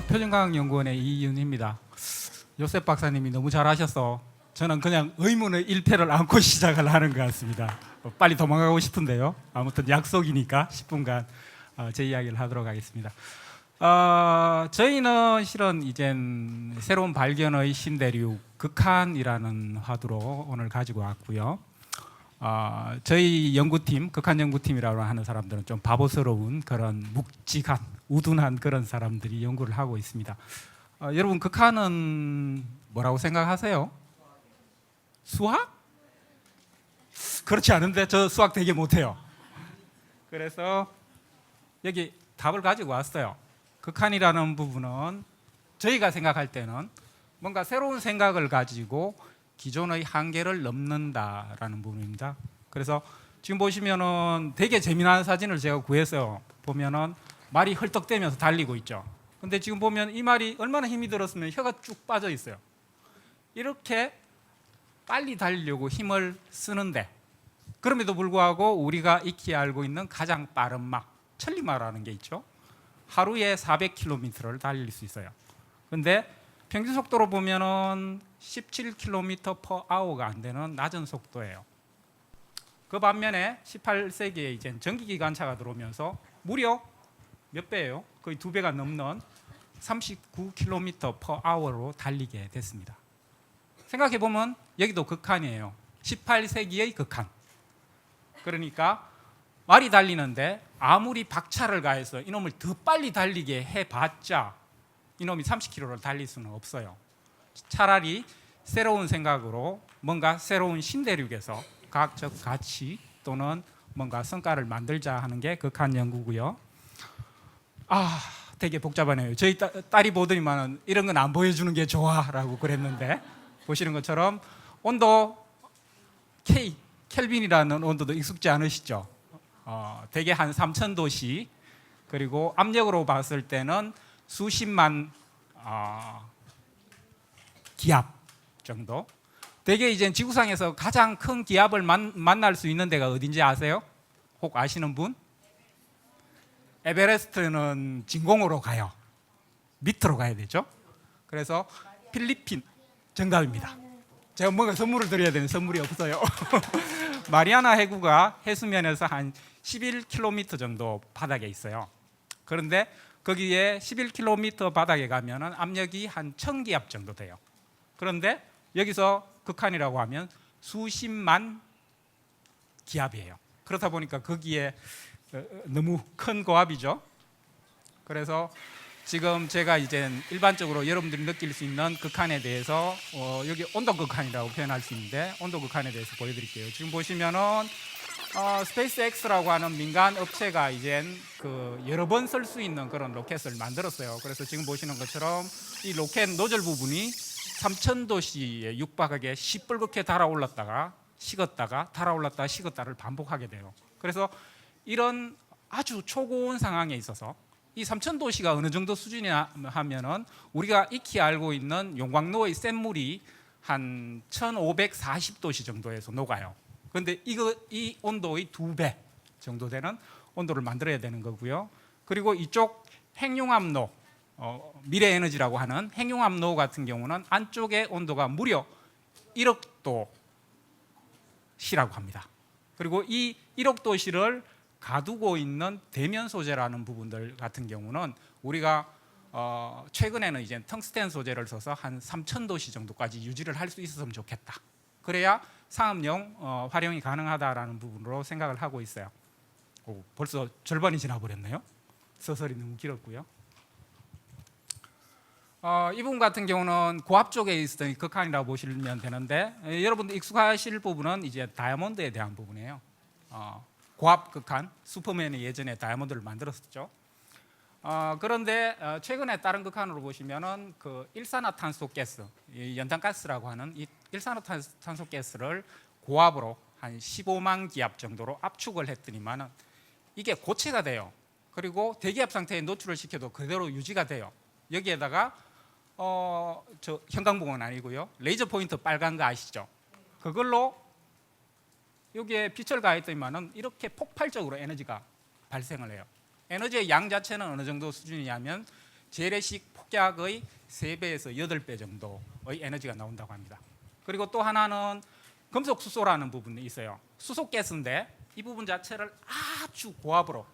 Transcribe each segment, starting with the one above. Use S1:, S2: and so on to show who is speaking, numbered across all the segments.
S1: 한국표준과학연구원의 이윤희입니다. 요셉 박사님이 너무 잘하셔서 저는 그냥 의문의 일패를 안고 시작을 하는 것 같습니다. 빨리 도망가고 싶은데요. 아무튼 약속이니까 10분간 제 이야기를 하도록 하겠습니다. 저희는 실은 이젠 새로운 발견의 신대륙 극한이라는 화두로 오늘 가지고 왔고요. 저희 연구팀, 극한 연구팀이라고 하는 사람들은 좀 바보스러운 그런 묵직한, 우둔한 그런 사람들이 연구를 하고 있습니다. 여러분, 극한은 뭐라고 생각하세요? 수학? 그렇지 않은데 저 수학 되게 못해요. 그래서 여기 답을 가지고 왔어요. 극한이라는 부분은 저희가 생각할 때는 뭔가 새로운 생각을 가지고 기존의 한계를 넘는다라는 부분입니다. 그래서 지금 보시면은 되게 재미난 사진을 제가 구했어요. 보면은 말이 헐떡대면서 달리고 있죠. 근데 지금 보면 이 말이 얼마나 힘이 들었으면 혀가 쭉 빠져 있어요. 이렇게 빨리 달리려고 힘을 쓰는데 그럼에도 불구하고 우리가 익히 알고 있는 가장 빠른 막, 천리마라는 게 있죠. 하루에 400km를 달릴 수 있어요. 근데 평균 속도로 보면은 17km/h가 안 되는 낮은 속도예요. 그 반면에 18세기에 이제 전기기관차가 들어오면서 무려 몇 배예요? 거의 2배가 넘는 39km/h로 달리게 됐습니다. 생각해 보면 여기도 극한이에요. 18세기의 극한. 그러니까 말이 달리는데 아무리 박차를 가해서 이놈을 더 빨리 달리게 해봤자 이놈이 30km를 달릴 수는 없어요. 차라리 새로운 생각으로 뭔가 새로운 신대륙에서 과학적 가치 또는 뭔가 성과를 만들자 하는 게 극한 연구고요. 되게 복잡하네요. 저희 딸이 보더니만 이런 건 안 보여주는 게 좋아라고 그랬는데 보시는 것처럼 온도 켈빈이라는 온도도 익숙지 않으시죠? 대개 한 3000도씨, 그리고 압력으로 봤을 때는 수십만 기압 정도. 대개 이제 지구상에서 가장 큰 기압을 만날 수 있는 데가 어딘지 아세요? 혹 아시는 분? 에베레스트는 진공으로 가요. 밑으로 가야 되죠. 그래서 필리핀 정답입니다. 제가 뭔가 선물을 드려야 되는 선물이 없어요. 마리아나 해구가 해수면에서 한 11km 정도 바닥에 있어요. 그런데 거기에 11km 바닥에 가면은 압력이 한 1000기압 정도 돼요. 그런데 여기서 극한이라고 하면 수십만 기압이에요. 그렇다 보니까 거기에 너무 큰 고압이죠. 그래서 지금 제가 이제 일반적으로 여러분들이 느낄 수 있는 극한에 대해서 여기 온도 극한이라고 표현할 수 있는데 온도 극한에 대해서 보여드릴게요. 지금 보시면은 스페이스X라고 하는 민간 업체가 이제 그 여러 번 쓸 수 있는 그런 로켓을 만들었어요. 그래서 지금 보시는 것처럼 이 로켓 노즐 부분이 3000도씨에 육박하게 시뻘겋게 달아올랐다가 식었다가 달아올랐다가 식었다를 반복하게 돼요. 그래서 이런 아주 초고온 상황에 있어서 이 3000도씨가 어느 정도 수준이냐 하면은 우리가 익히 알고 있는 용광로의 샘물이 한 1540도씨 정도에서 녹아요. 그런데 이 온도의 2배 정도 되는 온도를 만들어야 되는 거고요. 그리고 이쪽 핵융합로, 미래에너지라고 하는 핵융합로 같은 경우는 안쪽의 온도가 무려 1억 도씨라고 합니다. 그리고 이 1억 도씨를 가두고 있는 대면 소재라는 부분들 같은 경우는 우리가 최근에는 이제 텅스텐 소재를 써서 한 3000도씨 정도까지 유지를 할 수 있었으면 좋겠다. 그래야 상업용 활용이 가능하다라는 부분으로 생각을 하고 있어요. 벌써 절반이 지나버렸네요. 서설이 너무 길었고요. 이 부분 같은 경우는 고압 쪽에 있었던 극한이라고 보시면 되는데 여러분들 익숙하실 부분은 이제 다이아몬드에 대한 부분이에요. 고압 극한, 슈퍼맨이 예전에 다이아몬드를 만들었었죠. 그런데 최근에 다른 극한으로 보시면은 그 일산화탄소가스, 연탄가스라고 하는 이 일산화탄소가스를 고압으로 한 15만 기압 정도로 압축을 했더니만은 이게 고체가 돼요. 그리고 대기압 상태에 노출을 시켜도 그대로 유지가 돼요. 여기에다가 저 형광봉은 아니고요, 레이저 포인트 빨간 거 아시죠? 그걸로 여기에 빛을 가했더니만은 이렇게 폭발적으로 에너지가 발생을 해요. 에너지의 양 자체는 어느 정도 수준이냐면 재래식 폭약의 3배에서 8배 정도의 에너지가 나온다고 합니다. 그리고 또 하나는 금속 수소라는 부분이 있어요. 수소 가스인데 이 부분 자체를 아주 고압으로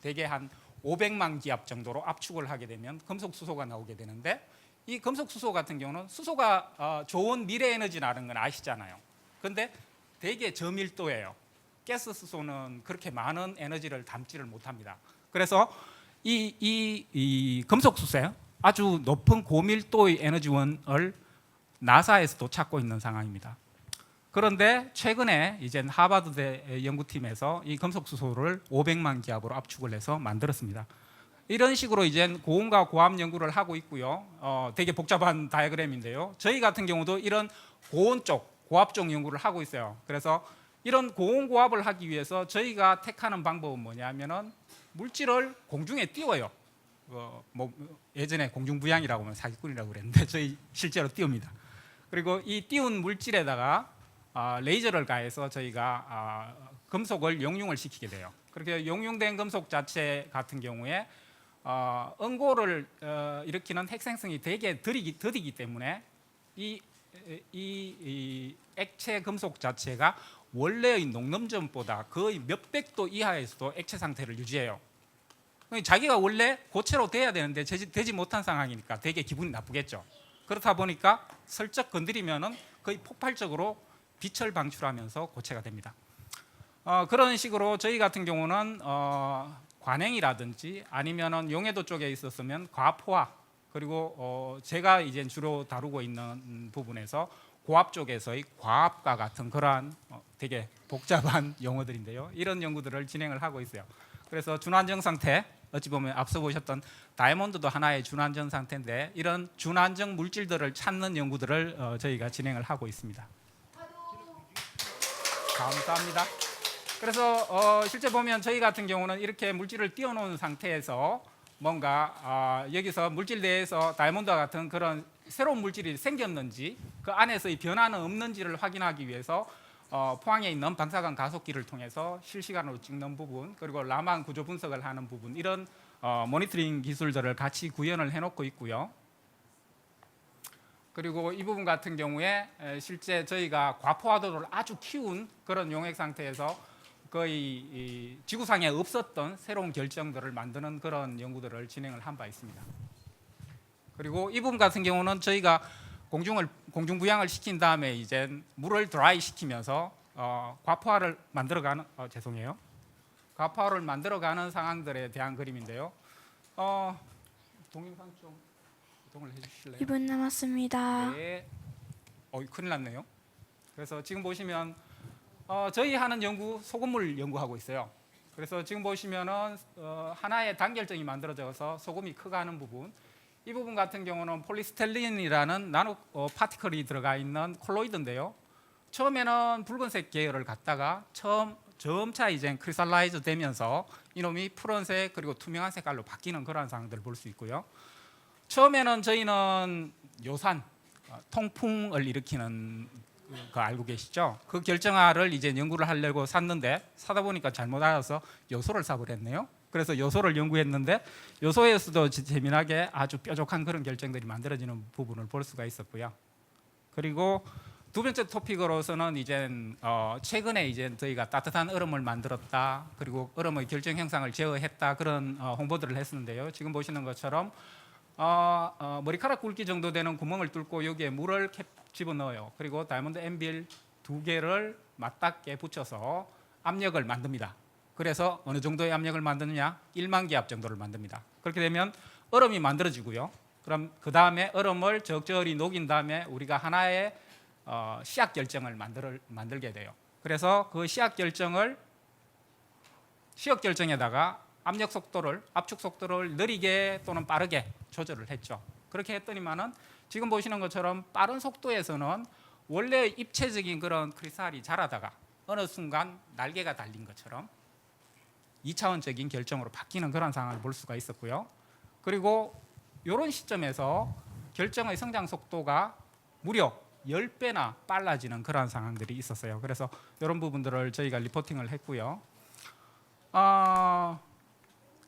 S1: 대개 한 500만 기압 정도로 압축을 하게 되면 금속 수소가 나오게 되는데, 이 금속 수소 같은 경우는 수소가 좋은 미래 에너지라는 건 아시잖아요. 근데 되게 저밀도예요. 가스 수소는 그렇게 많은 에너지를 담지를 못합니다. 그래서 이 금속 수소에 아주 높은 고밀도의 에너지원을 나사에서도 찾고 있는 상황입니다. 그런데 최근에 이제 하버드대 연구팀에서 이 금속 수소를 500만 기압으로 압축을 해서 만들었습니다. 이런 식으로 이제 고온과 고압 연구를 하고 있고요. 되게 복잡한 다이어그램인데요. 저희 같은 경우도 이런 고온 쪽, 고압 쪽 연구를 하고 있어요. 그래서 이런 고온 고압을 하기 위해서 저희가 택하는 방법은 뭐냐면은 물질을 공중에 띄워요. 예전에 공중부양이라고 하면 사기꾼이라고 그랬는데 저희 실제로 띄웁니다. 그리고 이 띄운 물질에다가 레이저를 가해서 저희가 금속을 용융을 시키게 돼요. 그렇게 용융된 금속 자체 같은 경우에 응고를 일으키는 핵생성이 되게 더디기 때문에 이 액체 금속 자체가 원래의 녹넘점보다 거의 몇백 도 이하에서도 액체 상태를 유지해요. 자기가 원래 고체로 돼야 되는데 되지 못한 상황이니까 되게 기분이 나쁘겠죠. 그렇다 보니까 슬쩍 건드리면은 거의 폭발적으로 빛을 방출하면서 고체가 됩니다. 그런 식으로 저희 같은 경우는 관행이라든지 아니면은 용해도 쪽에 있었으면 과포화, 그리고 제가 이제 주로 다루고 있는 부분에서 고압 쪽에서의 과압과 같은 그러한 되게 복잡한 용어들인데요. 이런 연구들을 진행을 하고 있어요. 그래서 준안정 상태, 어찌 보면 앞서 보셨던 다이아몬드도 하나의 준안정 상태인데 이런 준안정 물질들을 찾는 연구들을 저희가 진행을 하고 있습니다. 감사합니다. 그래서 실제 보면 저희 같은 경우는 이렇게 물질을 띄워놓은 상태에서 뭔가 여기서 물질 내에서 다이아몬드와 같은 그런 새로운 물질이 생겼는지 그 안에서의 변화는 없는지를 확인하기 위해서 포항에 있는 방사광 가속기를 통해서 실시간으로 찍는 부분, 그리고 라만 구조 분석을 하는 부분, 이런 모니터링 기술들을 같이 구현을 해놓고 있고요. 그리고 이 부분 같은 경우에 실제 저희가 과포화도를 아주 키운 그런 용액 상태에서 거의 지구상에 없었던 새로운 결정들을 만드는 그런 연구들을 진행을 한 바 있습니다. 그리고 이 부분 같은 경우는 저희가 공중 부양을 시킨 다음에 이제 물을 드라이 시키면서 과포화를 만들어가는 과포화를 만들어가는 상황들에 대한 그림인데요. 동영상 좀 이동을 해주실래요?
S2: 2분 남았습니다.
S1: 네. 큰일 났네요. 그래서 지금 보시면 저희 하는 연구 소금물 연구하고 있어요. 그래서 지금 보시면은 하나의 단결정이 만들어져서 소금이 커가는 부분, 이 부분 같은 경우는 폴리스텔린이라는 나노 파티클이 들어가 있는 콜로이드인데요. 처음에는 붉은색 계열을 갖다가 점차 이제 크리스탈라이즈 되면서 이놈이 푸른색 그리고 투명한 색깔로 바뀌는 그런 상황들을 볼 수 있고요. 처음에는 저희는 요산, 통풍을 일으키는 거 알고 계시죠? 그 결정화를 이제 연구를 하려고 샀는데 사다 보니까 잘못 알아서 요소를 사버렸네요. 그래서 요소를 연구했는데 요소에서도 재미나게 아주 뾰족한 그런 결정들이 만들어지는 부분을 볼 수가 있었고요. 그리고 두 번째 토픽으로서는 이제 최근에 이제 저희가 따뜻한 얼음을 만들었다, 그리고 얼음의 결정 형상을 제어했다, 그런 홍보들을 했었는데요. 지금 보시는 것처럼 머리카락 굵기 정도 되는 구멍을 뚫고 여기에 물을 집어넣어요. 그리고 다이아몬드 엠빌 2개를 맞닿게 붙여서 압력을 만듭니다. 그래서 어느 정도의 압력을 만드느냐? 1만 기압 정도를 만듭니다. 그렇게 되면 얼음이 만들어지고요. 그럼 그 다음에 얼음을 적절히 녹인 다음에 우리가 하나의 시약 결정을 만들게 돼요. 그래서 그 시약 결정에다가 압축 속도를 느리게 또는 빠르게 조절을 했죠. 그렇게 했더니만은 지금 보시는 것처럼 빠른 속도에서는 원래 입체적인 그런 크리스탈이 자라다가 어느 순간 날개가 달린 것처럼 2차원적인 결정으로 바뀌는 그런 상황을 볼 수가 있었고요. 그리고 이런 시점에서 결정의 성장 속도가 무려 10배나 빨라지는 그런 상황들이 있었어요. 그래서 이런 부분들을 저희가 리포팅을 했고요.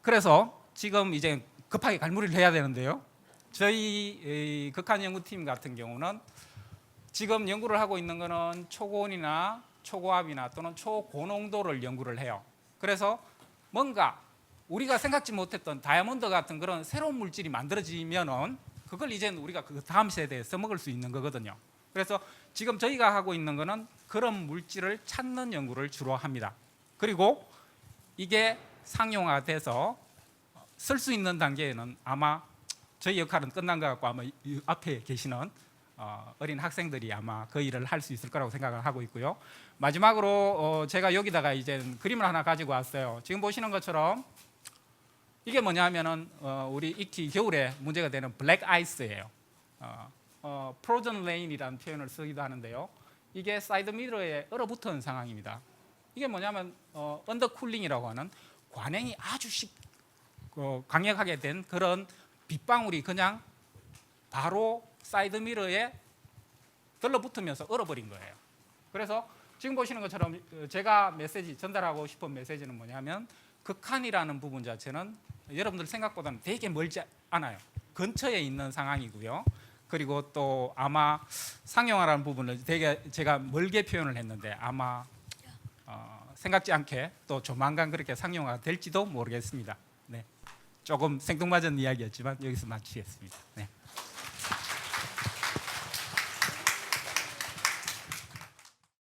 S1: 그래서 지금 이제 급하게 갈무리를 해야 되는데요. 저희 극한 연구팀 같은 경우는 지금 연구를 하고 있는 거는 초고온이나 초고압이나 또는 초고농도를 연구를 해요. 그래서 뭔가 우리가 생각지 못했던 다이아몬드 같은 그런 새로운 물질이 만들어지면은 그걸 이제 우리가 그 다음 세대에 써먹을 수 있는 거거든요. 그래서 지금 저희가 하고 있는 거는 그런 물질을 찾는 연구를 주로 합니다. 그리고 이게 상용화돼서 쓸 수 있는 단계에는 아마 저희 역할은 끝난 것 같고 아마 이 앞에 계시는 어린 학생들이 아마 그 일을 할 수 있을 거라고 생각을 하고 있고요. 마지막으로 제가 여기다가 이제 그림을 하나 가지고 왔어요. 지금 보시는 것처럼 이게 뭐냐면은 우리 익히 겨울에 문제가 되는 블랙 아이스예요. 프로전 레인이라는 표현을 쓰기도 하는데요. 이게 사이드 미러에 얼어붙은 상황입니다. 이게 뭐냐면 언더쿨링이라고 하는 관행이 아주 강력하게 된 그런 빗방울이 그냥 바로 사이드 미러에 들러붙으면서 얼어버린 거예요. 그래서 지금 보시는 것처럼 제가 전달하고 싶은 메시지는 뭐냐면 극한이라는 부분 자체는 여러분들 생각보다는 되게 멀지 않아요. 근처에 있는 상황이고요. 그리고 또 아마 상용화라는 부분을 되게 제가 멀게 표현을 했는데 아마 생각지 않게 또 조만간 그렇게 상용화가 될지도 모르겠습니다. 네. 조금 생뚱맞은 이야기였지만 여기서 마치겠습니다. 네.